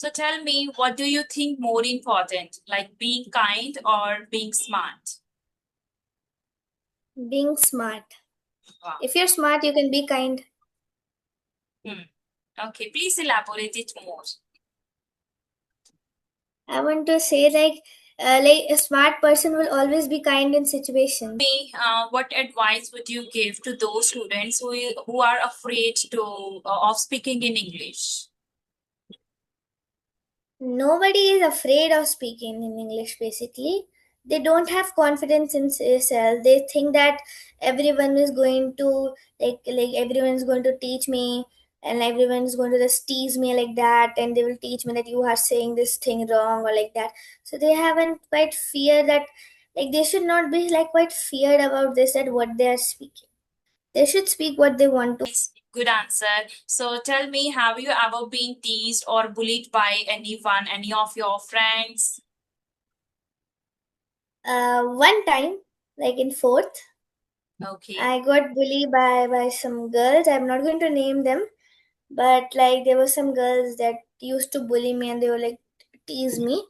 So tell me, what do you think more important, like being kind or being smart? Being smart. Wow. If you're smart, you can be kind. Hmm. Okay, please elaborate it more. I want to say like a smart person will always be kind in situations. Me, what advice would you give to those students who are afraid of speaking in English? Nobody is afraid of speaking in English. Basically, they don't have confidence in themselves. They think that everyone is going to like everyone is going to teach me, and everyone is going to just tease me like that, and they will teach me that you are saying this thing wrong or like that. So they haven't quite fear that, like, they should not be like quite feared about this, that what they are speaking. They should speak what they want to. Nice, good answer. So tell me, have you ever been teased or bullied by anyone, any of your friends? One time, like in fourth, Okay. I got bullied by some girls. I'm not going to name them, but like there were some girls that used to bully me and they were like tease me.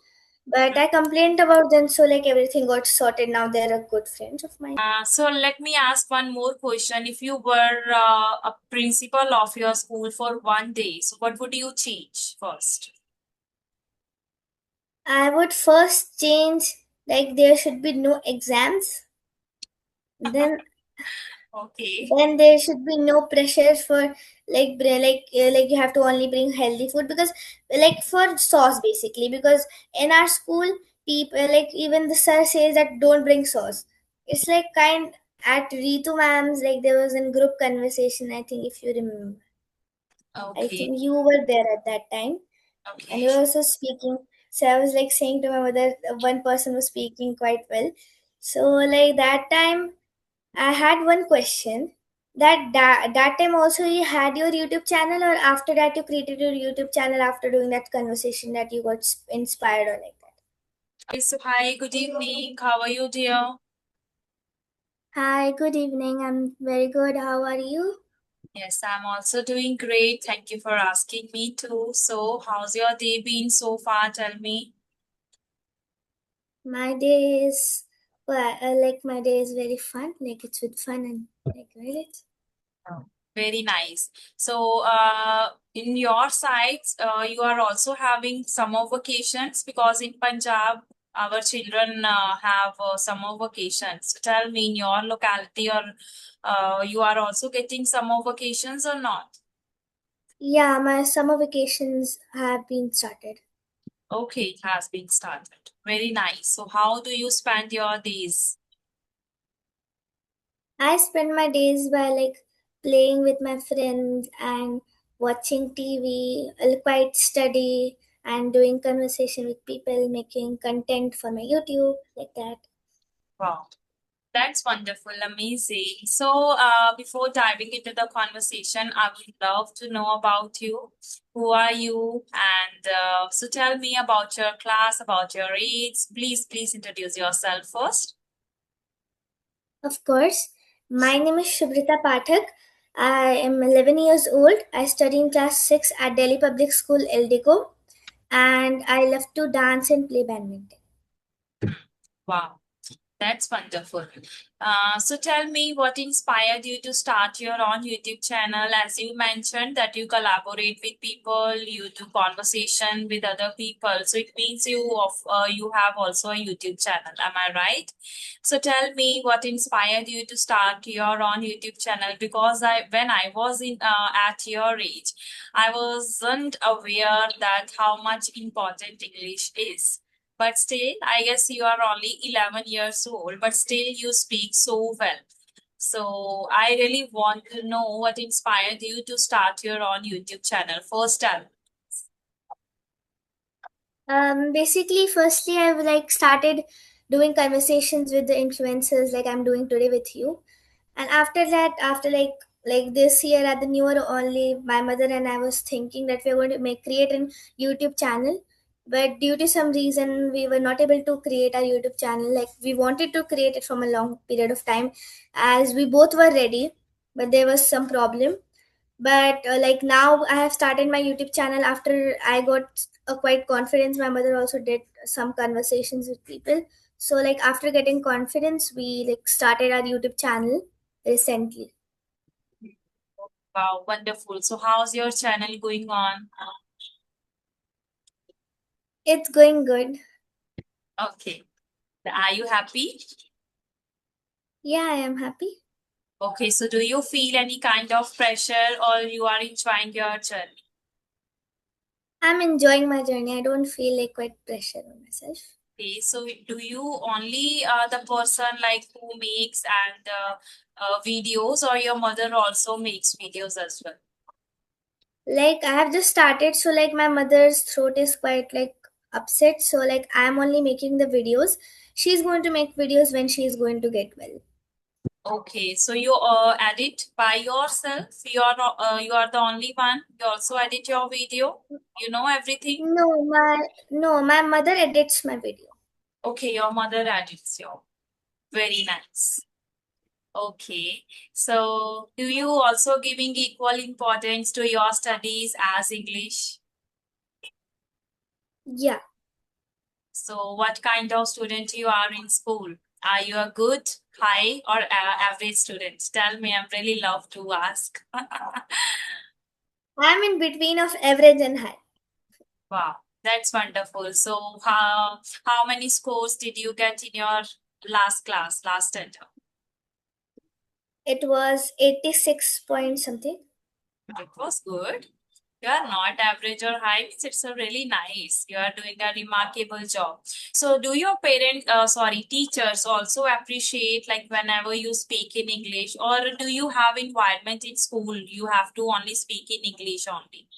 But I complained about them, so like everything got sorted. Now they're a good friends of mine. So let me ask one more question. If you were a principal of your school for one day, so what would you change first? I would first change, like there should be no exams. Then Okay. then there should be no pressure for like you have to only bring healthy food, because like for sauce basically, because in our school people, like even the sir says that don't bring sauce. It's like kind at Ritu ma'am's, like there was a group conversation, I think if you remember. I Okay. think you were there at that time, and Okay. you were also speaking. So I was like saying to my mother, one person was speaking quite well. So like that time I had one question, that time also you had your YouTube channel, or after that you created your YouTube channel after doing that conversation that you got inspired or like that. So hi, good evening. How are you, dear? Hi, good evening. I'm very good. How are you? Yes, I'm also doing great. Thank you for asking me too. So, how's your day been so far? Tell me. My day is well, like my day is very fun. Like it's with fun and like right. Oh, very nice. So, in your sites, you are also having summer vacations because in Punjab, our children have summer vacations. Tell me, in your locality, or you are also getting summer vacations or not? Yeah, my summer vacations have been started. Okay, it has been started. Very nice. So, how do you spend your days? I spend my days by like playing with my friends and watching TV, quite study and doing conversation with people, making content for my YouTube, like that. Wow. That's wonderful, amazing. So, before diving into the conversation, I would love to know about you. Who are you? And so, tell me about your class, about your age. Please introduce yourself first. Of course, my name is Shubhrita Pathak. I am 11 years old. I study in class 6 at Delhi Public School, Eldico, and I love to dance and play badminton. Wow. That's wonderful. So tell me what inspired you to start your own YouTube channel? As you mentioned that you collaborate with people, you do conversation with other people. So it means you have also a YouTube channel. Am I right? So tell me what inspired you to start your own YouTube channel? Because when I was in at your age, I wasn't aware that how much important English is, but still, I guess you are only 11 years old, but still you speak so well. So I really want to know what inspired you to start your own YouTube channel. First time. Basically, firstly, I've like started doing conversations with the influencers like I'm doing today with you. And after that, after like this year at the new year only, my mother and I was thinking that we are going to make create an YouTube channel. But due to some reason, we were not able to create our YouTube channel. Like we wanted to create it from a long period of time, as we both were ready, but there was some problem. But like now I have started my YouTube channel after I got quite confidence. My mother also did some conversations with people. So like after getting confidence, we like started our YouTube channel recently. Wow, wonderful. So how's your channel going on? It's going good. Okay. Are you happy? Yeah, I am happy. Okay, so do you feel any kind of pressure or you are enjoying your journey? I'm enjoying my journey. I don't feel like quite pressure on myself. Okay, so do you only the person like who makes and videos, or your mother also makes videos as well? Like I have just started, so like my mother's throat is quite like upset. So like I'm only making the videos. She's going to make videos when she's going to get well. Okay, so you edit by yourself. You are the only one. You also edit your video. You know everything. No, my mother edits my video. Okay, your mother edits your. Very nice. Okay, so do you also giving equal importance to your studies as English? Yeah. So what kind of student you are in school? Are you a good, high, or average student? Tell me, I'm really love to ask. I'm in between of average and high. Wow, that's wonderful. So how many scores did you get in your last class, last attempt? It was 86 point something. It was good. You are not average or high, means it's a really nice. You are doing a remarkable job. So, do your teachers also appreciate like whenever you speak in English, or do you have environment in school? You have to only speak in English only.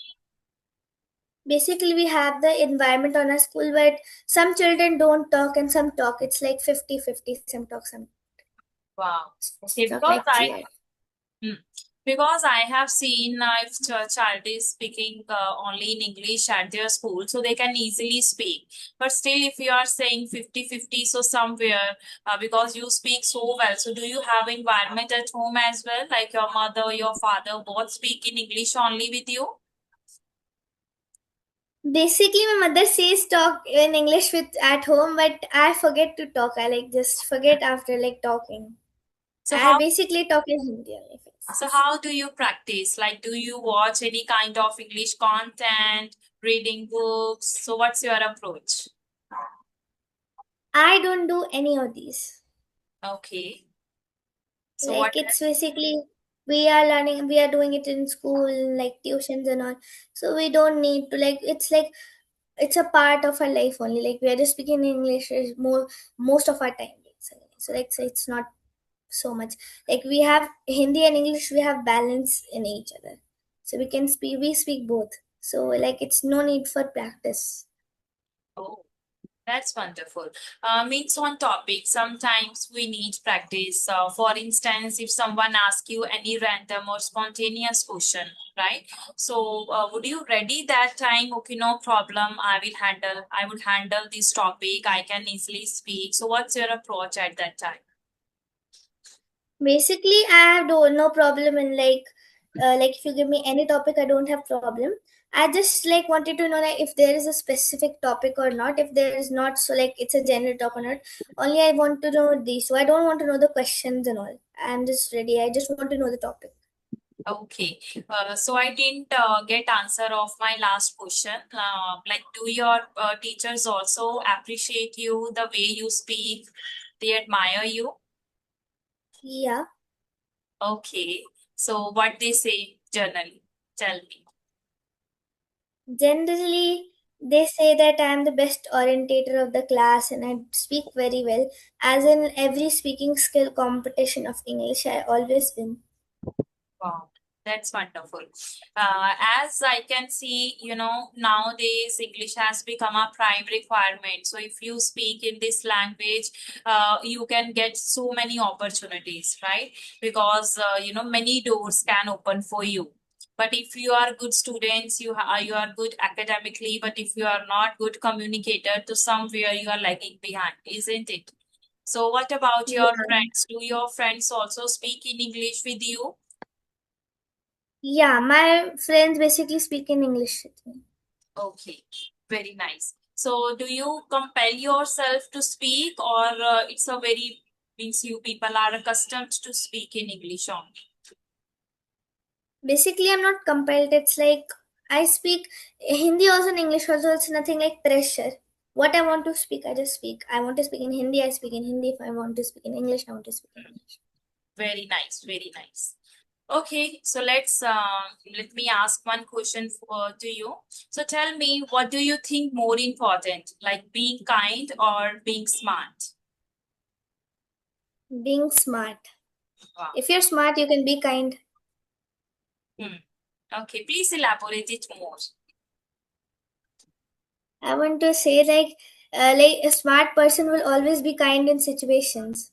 Basically, we have the environment on our school where some children don't talk and some talk. It's like 50-50. Some talk, some Wow. Okay, talk like weird. Hmm. Because I have seen if child is speaking only in English at their school, so they can easily speak. But still, if you are saying 50-50, so somewhere, because you speak so well, so do you have environment at home as well? Like your mother, your father, both speak in English only with you? Basically, my mother says talk in English with at home, but I forget to talk. I like just forget after like talking. So I how basically talk in Hindi only. so how do you practice? Like, do you watch any kind of English content, reading books? So what's your approach? I don't do any of these. Okay. So Like what it's basically we are learning, we are doing it in school, like tuitions and all. So we don't need to like. It's like it's a part of our life only. Like we are just speaking English is more most of our time. So like so it's not so much. Like we have Hindi and English, we have balance in each other. So we speak both. So like it's no need for practice. Oh, that's wonderful. Means on topic, sometimes we need practice. For instance, if someone asks you any random or spontaneous question, right? So, would you ready that time? Okay, no problem. I would handle this topic. I can easily speak. So, what's your approach at that time? Basically, I have no problem in like if you give me any topic, I don't have problem. I just like wanted to know like if there is a specific topic or not. If there is not, so like it's a general topic or not. Only I want to know these. So I don't want to know the questions and all. I'm just ready. I just want to know the topic. Okay. So I didn't get answer of my last question. Like, do your teachers also appreciate you the way you speak? They admire you? Yeah. Okay. So what they say generally? Tell me. Generally, they say that I am the best orientator of the class and I speak very well. As in every speaking skill competition of English, I always win. Wow. That's wonderful. As I can see, nowadays English has become a prime requirement. So if you speak in this language, you can get so many opportunities, right? Because, many doors can open for you. But if you are good students, you are good academically, but if you are not good communicator, to somewhere you are lagging behind, isn't it? So what about your Yeah. friends? Do your friends also speak in English with you? Yeah, my friends basically speak in English with me. Okay, Very nice. So, do you compel yourself to speak, or it's a very means you people are accustomed to speak in English only? Basically, I'm not compelled. It's like I speak Hindi also and English also. It's nothing like pressure. What I want to speak, I just speak. I want to speak in Hindi, I speak in Hindi. If I want to speak in English, I want to speak in English. Very nice, very nice. Okay, so let me ask one question to you. So tell me, what do you think more important, like being kind or being smart? Being smart. Wow. If you're smart, you can be kind. Hmm. Okay, please elaborate it more. I want to say like a smart person will always be kind in situations.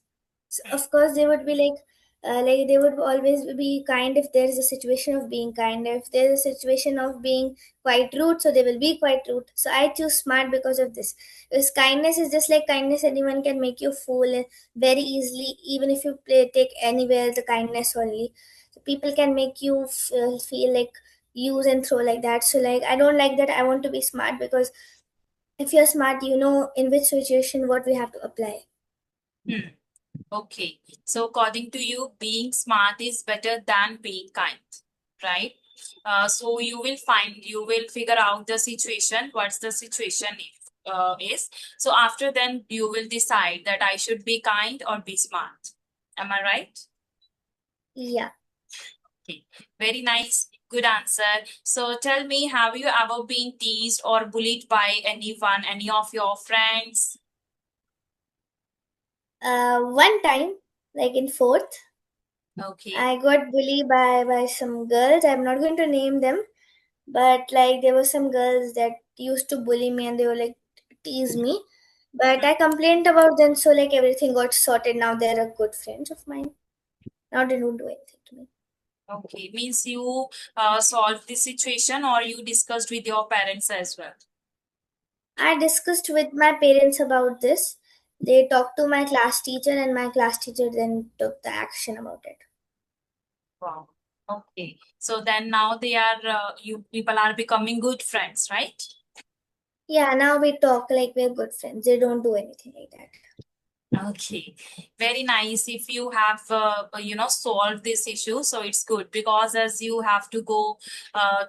So Hmm. of course, they would be like they would always be kind if there is a situation of being kind. If there is a situation of being quite rude, so they will be quite rude. So I choose smart because of this. Because kindness is just like kindness. Anyone can make you fool very easily, even if you take anywhere the kindness only. So people can make you feel like use and throw like that. So like I don't like that. I want to be smart because if you're smart, you know in which situation what we have to apply. Hmm. Okay, so according to you, being smart is better than being kind, right? So you will figure out the situation, what's the situation is. So after then, you will decide that I should be kind or be smart. Am I right? Yeah. Okay, very nice. Good answer. So tell me, have you ever been teased or bullied by anyone, any of your friends? One time, like in fourth, Okay. I got bullied by some girls. I'm not going to name them, but like there were some girls that used to bully me and they were like tease me. But I complained about them, so like everything got sorted. Now they're a good friends of mine. Now they don't do anything to me. Okay, means you solved the situation or you discussed with your parents as well. I discussed with my parents about this. They talked to my class teacher, and my class teacher then took the action about it. Wow. Okay. So then now you people are becoming good friends, right? Yeah, now we talk like we're good friends. They don't do anything like that. Okay. Very nice. If you have, solved this issue, so it's good because as you have to go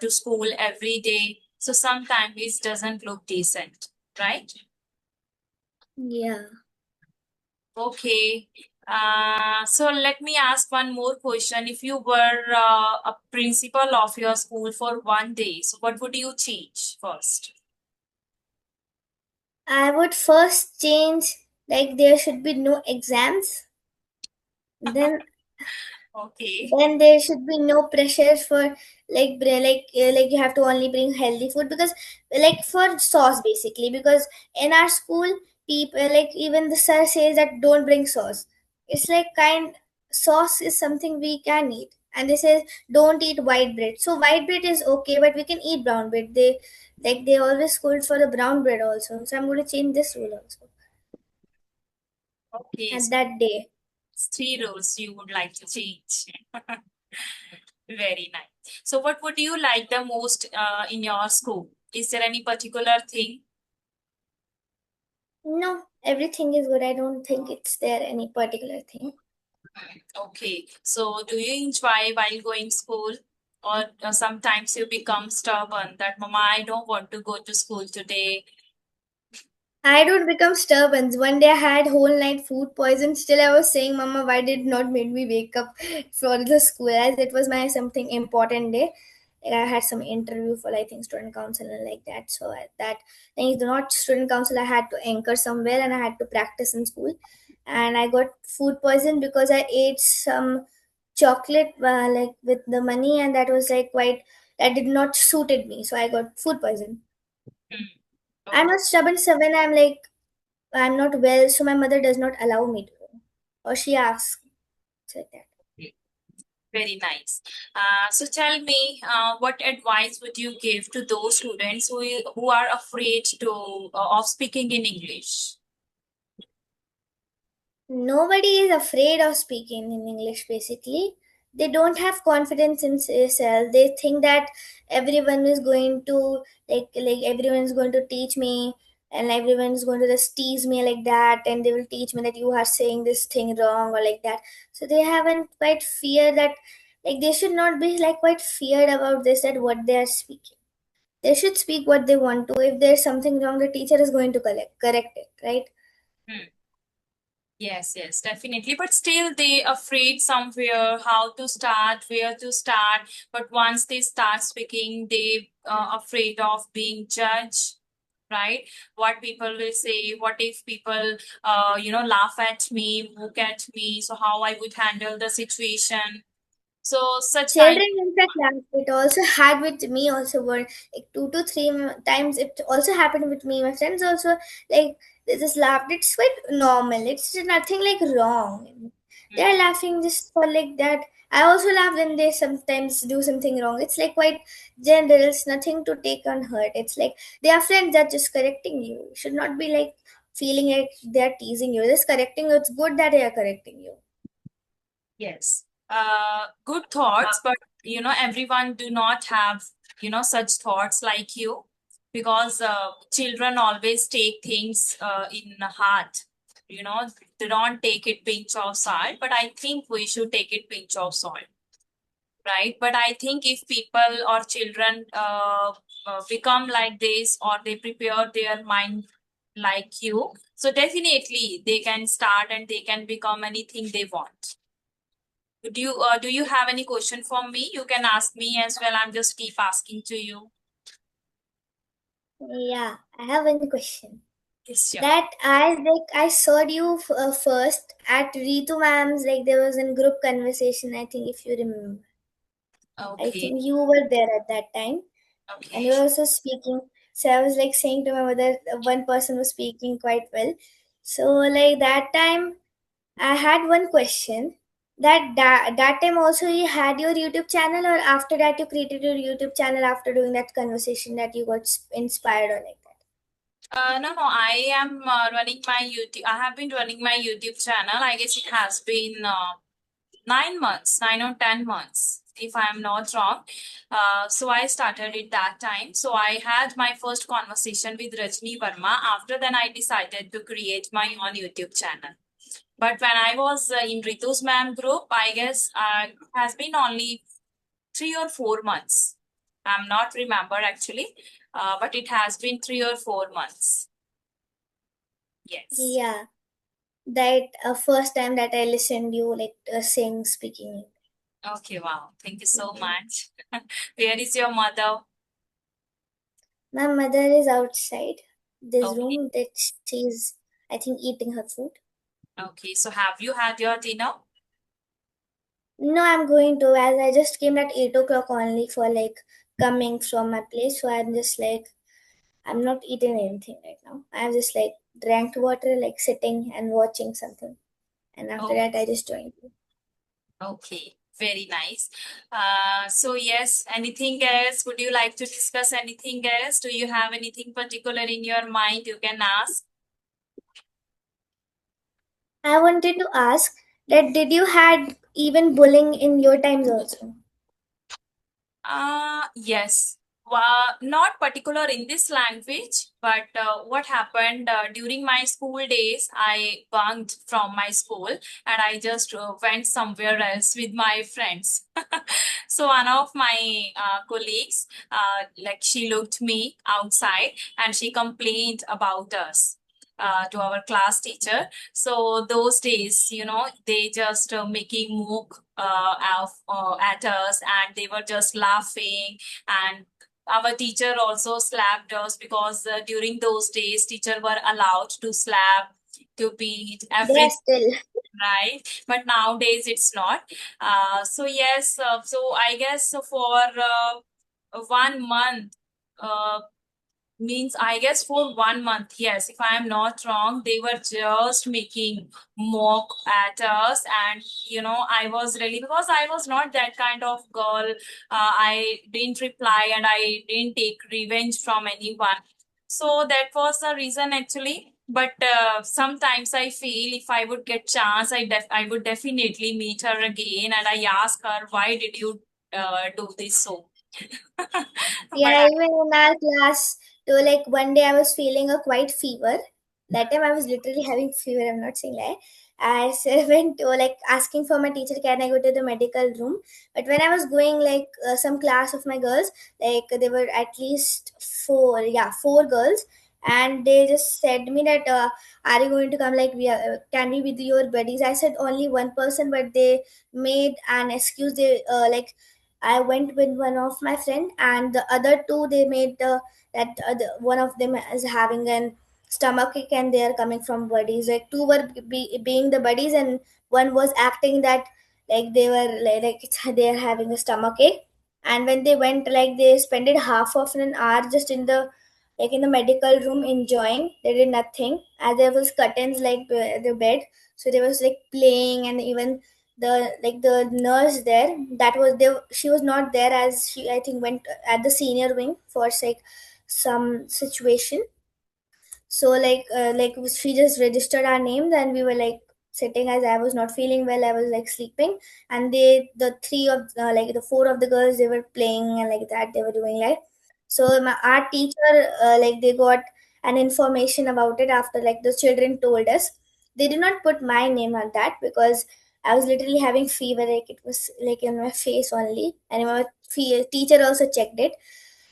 to school every day, so sometimes it doesn't look decent, right? Yeah. Okay. So let me ask one more question. If you were a principal of your school for one day, so what would you change first? I would first change like there should be no exams. Then Okay. then there should be no pressure for like you have to only bring healthy food because like for sauce basically because in our school people like even the sir says that don't bring sauce. It's like kind sauce is something we can eat and they say don't eat white bread. So white bread is okay but we can eat brown bread. They always scold for the brown bread also. So I'm going to change this rule also Okay. at So that day. three rules you would like to change. Very nice. So what would you like the most in your school? Is there any particular thing? No, everything is good. I don't think it's there any particular thing. Okay. So do you enjoy while going school? Or sometimes you become stubborn that, Mama, I don't want to go to school today. I don't become stubborn. One day I had whole night food poison. Still, I was saying, "Mama, why did not make me wake up for the school?" As it was my something important day. Like I had some interview for I think student council and like that. So at that thing is not student council. I had to anchor somewhere and I had to practice in school. And I got food poison because I ate some chocolate like with the money and that was like quite that did not suited me. So I got food poison. Hmm. I'm Oh, a stubborn seven. I'm like I'm not well, so my mother does not allow me to go. Or she asks like that. okay. Very nice. So tell me, what advice would you give to those students who are afraid of speaking in English? Nobody is afraid of speaking in English basically. they don't have confidence in themselves. They think that everyone is going to like everyone is going to teach me, and everyone is going to just tease me like that, and they will teach me that you are saying this thing wrong or like that. So they haven't quite fear that, like they should not be like quite feared about this, that what they are speaking. They should speak what they want to. If there's something wrong, the teacher is going to correct it, right? Hmm. Yes, yes, definitely. But still, they afraid somewhere how to start, where to start. But once they start speaking, they afraid of being judged, right? What people will say. What if people, laugh at me, look at me? So how I would handle the situation? So such kind. Children in the class, it also had with me also were like two to three times. It also happened with me. My friends also, like, they just laughed. It's quite normal. It's nothing like wrong. They are Hmm. laughing just for like that. I also laugh when they sometimes do something wrong. It's like quite general. It's nothing to take on hurt. It's like they are friends that just correcting you. You should not be like feeling like they are teasing you. Just correcting you. It's good that they are correcting you. Yes. Good thoughts, but everyone do not have, such thoughts like you, because children always take things in the heart. They don't take it pinch of salt, but I think we should take it pinch of salt, right? But I think if people or children become like this, or they prepare their mind like you, so definitely they can start and they can become anything they want. Do you have any question for me? You can ask me as well. I'm just keep asking to you. Yeah, I have one question. Yes, sure. That I saw you first at Ritu ma'am's, like there was a group conversation, I think, if you remember. I Okay. think you were there at that time, and Okay. you were also speaking. So I was like saying to my mother, one person was speaking quite well. So like that time, I had one question. That time also you had your YouTube channel, or after that you created your YouTube channel after doing that conversation that you got inspired or like that. No, no. I am running my YouTube. I have been running my YouTube channel. I guess it has been 9 months, 9 or 10 months, if I am not wrong. So I started it that time. So I had my first conversation with Rajni Verma. After then, I decided to create my own YouTube channel. But when I was in Ritu's ma'am group, I guess it has been only 3 or 4 months. I'm not remember actually, but it has been 3 or 4 months. Yes. Yeah. That first time that I listened you like sing speaking. Okay. Wow. Thank you so Yeah. much. Where is your mother? My mother is outside this Okay. room that she's, I think, eating her food. Okay. So have you had your dinner? No, I'm going to, as I just came at 8 o'clock only for like coming from my place. So I'm just like, I'm not eating anything right now. I'm just like drank water, like sitting and watching something. And after Oh, that, I just joined you. okay. Very nice. So yes, anything else? Would you like to discuss anything else? Do you have anything particular in your mind? You can ask. I wanted to ask that did you had even bullying in your times also? Yes. Not particular in this language, but what happened during my school days, I bunked from my school and I just went somewhere else with my friends. So one of my colleagues, like she looked me outside and she complained about us. To our class teacher. So those days, they just making mock at us, and they were just laughing. And our teacher also slapped us, because during those days, teacher were allowed to slap, to beat They are every, still. right? But nowadays it's not. So yes, so I guess for 1 month. Means I guess for 1 month, yes, if I am not wrong, they were just making mock at us. And I was really, because I was not that kind of girl, I didn't reply and I didn't take revenge from anyone. So that was the reason actually. But sometimes I feel if I would get chance, I would definitely meet her again, and I ask her, why did you do this so? But Yeah, even in our class, too, like one day I was feeling a quite fever. That time I was literally having fever, I'm not saying lie. I went to like asking for my teacher, can I go to the medical room? But when I was going like some class of my girls, like there were at least four, yeah, four girls, and they just said me that, are you going to come? Like can we be your buddies? I said only one person, but they made an excuse. They like I went with one of my friend, and the other two they made that one of them is having an stomach ache, and they are coming from buddies. Like two were being the buddies, and one was acting that like they were they are having a stomach ache. And when they went, like they spent half of an hour just in the like in the medical room enjoying. They did nothing, as there was curtains like the bed, so they was like playing, and even the nurse there that was there, she was not there, as she I think went at the senior wing for like some situation. So like she just registered our names, and we were like sitting, as I was not feeling well, I was like sleeping. And the three of like the four of the girls, they were playing, and like that they were doing like. So our teacher, like they got an information about it after like the children told us. They did not put my name on that because I was literally having fever, like it was like in my face only, and my teacher also checked it.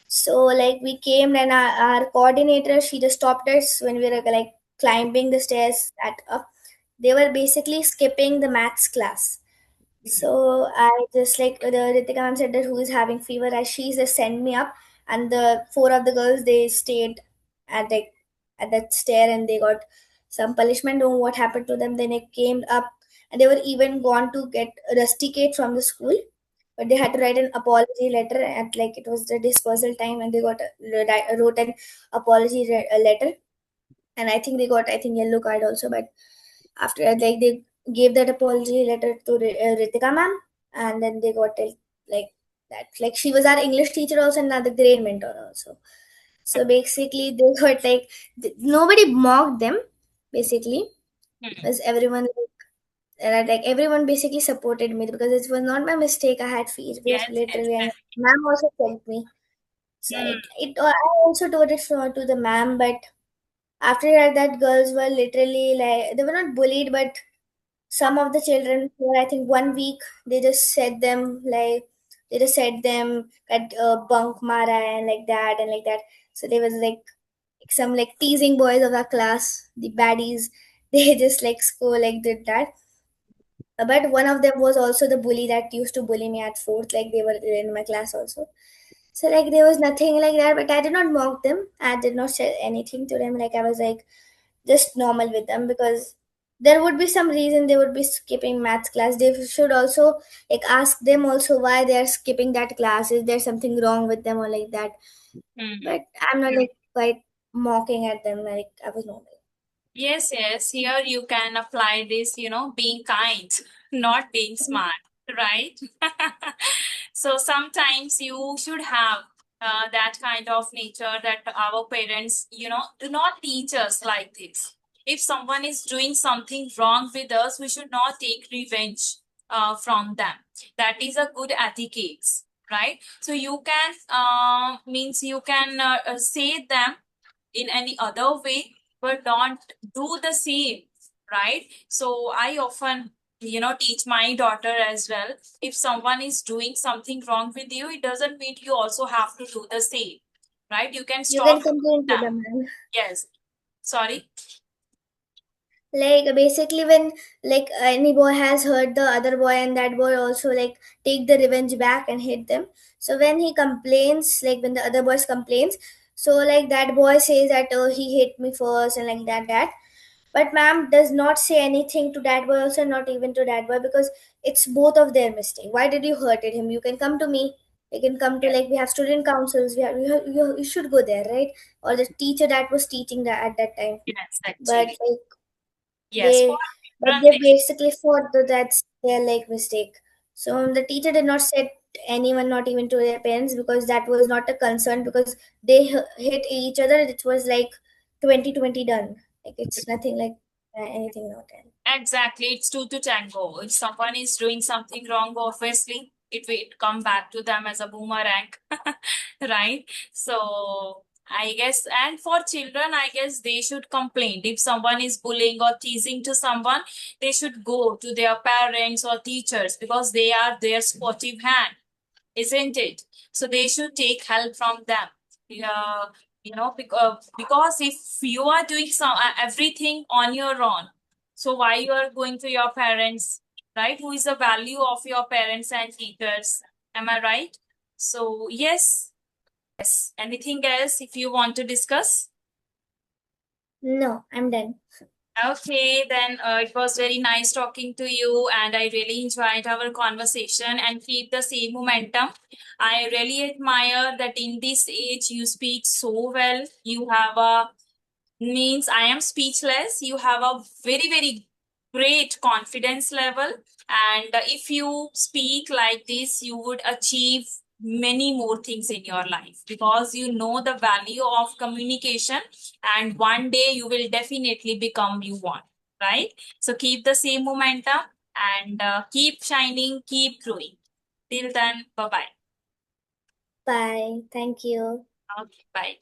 So like we came, and our coordinator, she just stopped us when we were like climbing the stairs at up. They were basically skipping the maths class. So I just like the Ritika ma'am said that who is having fever, as she just sent me up, and the four of the girls, they stayed at like at that stair, and they got some punishment. Don't know what happened to them. Then they came up, and they were even gone to get rusticate from the school, but they had to write an apology letter at like it was the dispersal time, and they wrote an apology letter. And I think they got, I think, yellow card also. But after that, like they gave that apology letter to Ritika ma'am, and then they got it like that. Like she was our English teacher also, and another grade mentor also. So basically, they got like nobody mocked them basically, Hmm. because everyone like everyone basically supported me because it was not my mistake. I had fever Yes, yes, literally, and definitely. ma'am also helped me. So Hmm. I also told it to the ma'am, but after that, that girls were literally like they were not bullied, but some of the children for I think 1 week, they just said them like they just said them at bunk mara and like that and like that. So there was like some like teasing boys of our class, the baddies. They just like school like did that. But one of them was also the bully that used to bully me at fourth. Like they were in my class also. So like there was nothing like that, but I did not mock them. I did not say anything to them. Like I was like just normal with them because there would be some reason they would be skipping maths class. They should also like ask them also why they are skipping that class. Is there something wrong with them or like that? Hmm. But I'm not like quite mocking at them. Like I was normal. Yes, yes. Here you can apply this, being kind, not being smart, right? So sometimes you should have that kind of nature that our parents, do not teach us like this. If someone is doing something wrong with us, we should not take revenge from them. That is a good etiquette, right? So you can, means you can say them in any other way, but don't do the same, right? So I often teach my daughter as well. If someone is doing something wrong with you, it doesn't mean you also have to do the same, right? You can You stop can complain to them. them, man. Yes. Sorry. Like basically when like any boy has hurt the other boy, and that boy also like take the revenge back and hit them. So when he complains, like when the other boys complains, so like that boy says that, oh, he hit me first and like that. But ma'am does not say anything to that boy also, not even to that boy, because it's both of their mistake. Why did you hurted him? You can come to me. You can come to Yes, like we have student councils. You should go there, right? Or the teacher that was teaching that at that time. yes, But actually. like Yes, for they but different they things. basically thought that that's their like mistake. So the teacher did not say anyone, not even to their parents, because that was not a concern, because they hit each other. It was like 2020 done. Like it's nothing like anything not else. Exactly, it's two to tango. If someone is doing something wrong, obviously it will come back to them as a boomerang, right? So I guess, and for children, I guess they should complain. If someone is bullying or teasing to someone, they should go to their parents or teachers because they are their supportive hand, isn't it? So they should take help from them. Yeah, because if you are doing everything on your own, so why you are going to your parents, right? Who is the value of your parents and teachers? Am I right? So yes, yes. Anything else if you want to discuss? No, I'm done. Okay, then it was very nice talking to you, and I really enjoyed our conversation and keep the same momentum. I really admire that in this age you speak so well. You have a means I am speechless. You have a very, very great confidence level. And if you speak like this, you would achieve many more things in your life because you know the value of communication. And one day you will definitely become you want, right? So keep the same momentum and keep shining, keep growing. Till then, bye bye. Bye. Thank you. Okay, bye.